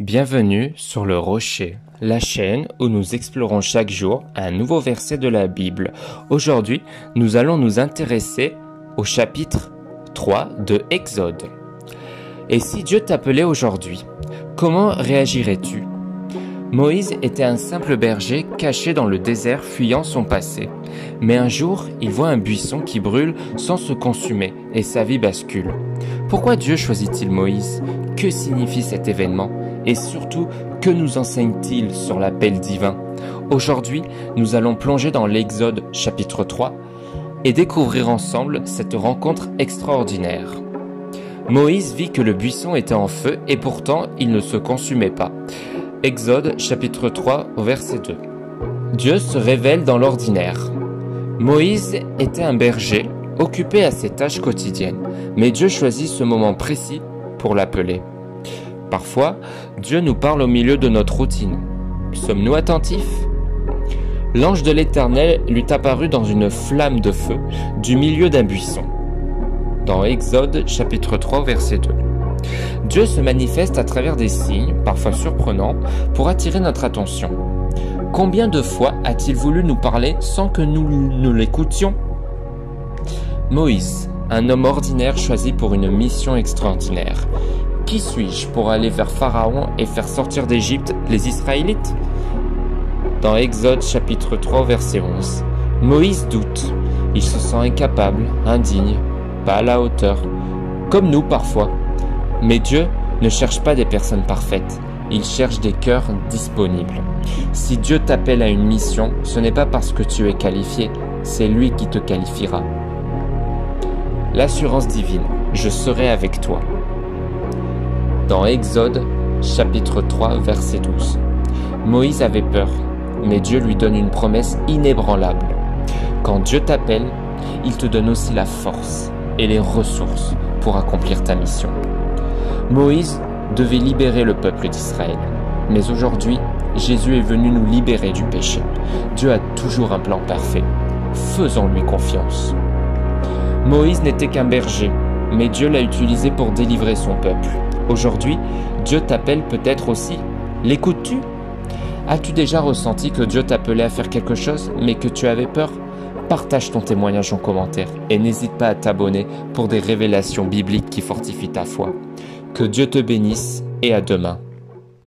Bienvenue sur le Rocher, la chaîne où nous explorons chaque jour un nouveau verset de la Bible. Aujourd'hui, nous allons nous intéresser au chapitre 3 de Exode. Et si Dieu t'appelait aujourd'hui, comment réagirais-tu? Moïse était un simple berger caché dans le désert fuyant son passé. Mais un jour, il voit un buisson qui brûle sans se consumer et sa vie bascule. Pourquoi Dieu choisit-il Moïse? Que signifie cet événement? Et surtout, que nous enseigne-t-il sur l'appel divin? Aujourd'hui, nous allons plonger dans l'Exode chapitre 3 et découvrir ensemble cette rencontre extraordinaire. Moïse vit que le buisson était en feu et pourtant il ne se consumait pas. Exode chapitre 3 au verset 2. Dieu se révèle dans l'ordinaire. Moïse était un berger occupé à ses tâches quotidiennes, mais Dieu choisit ce moment précis pour l'appeler. Parfois, Dieu nous parle au milieu de notre routine. Sommes-nous attentifs? L'ange de l'Éternel lui apparut dans une flamme de feu du milieu d'un buisson. Dans Exode chapitre 3 verset 2. Dieu se manifeste à travers des signes, parfois surprenants, pour attirer notre attention. Combien de fois a-t-il voulu nous parler sans que nous l'écoutions? Moïse, un homme ordinaire choisi pour une mission extraordinaire. Qui suis-je pour aller vers Pharaon et faire sortir d'Égypte les Israélites? Dans Exode chapitre 3 verset 11, Moïse doute. Il se sent incapable, indigne, pas à la hauteur, comme nous parfois. Mais Dieu ne cherche pas des personnes parfaites, il cherche des cœurs disponibles. Si Dieu t'appelle à une mission, ce n'est pas parce que tu es qualifié, c'est lui qui te qualifiera. L'assurance divine, je serai avec toi. Dans Exode chapitre 3 verset 12, Moïse avait peur, mais Dieu lui donne une promesse inébranlable. Quand Dieu t'appelle, il te donne aussi la force et les ressources pour accomplir ta mission. Moïse devait libérer le peuple d'Israël. Mais aujourd'hui, Jésus est venu nous libérer du péché. Dieu a toujours un plan parfait. Faisons-lui confiance. Moïse n'était qu'un berger, mais Dieu l'a utilisé pour délivrer son peuple. Aujourd'hui, Dieu t'appelle peut-être aussi. L'écoutes-tu? As-tu déjà ressenti que Dieu t'appelait à faire quelque chose, mais que tu avais peur? Partage ton témoignage en commentaire et n'hésite pas à t'abonner pour des révélations bibliques qui fortifient ta foi. Que Dieu te bénisse et à demain.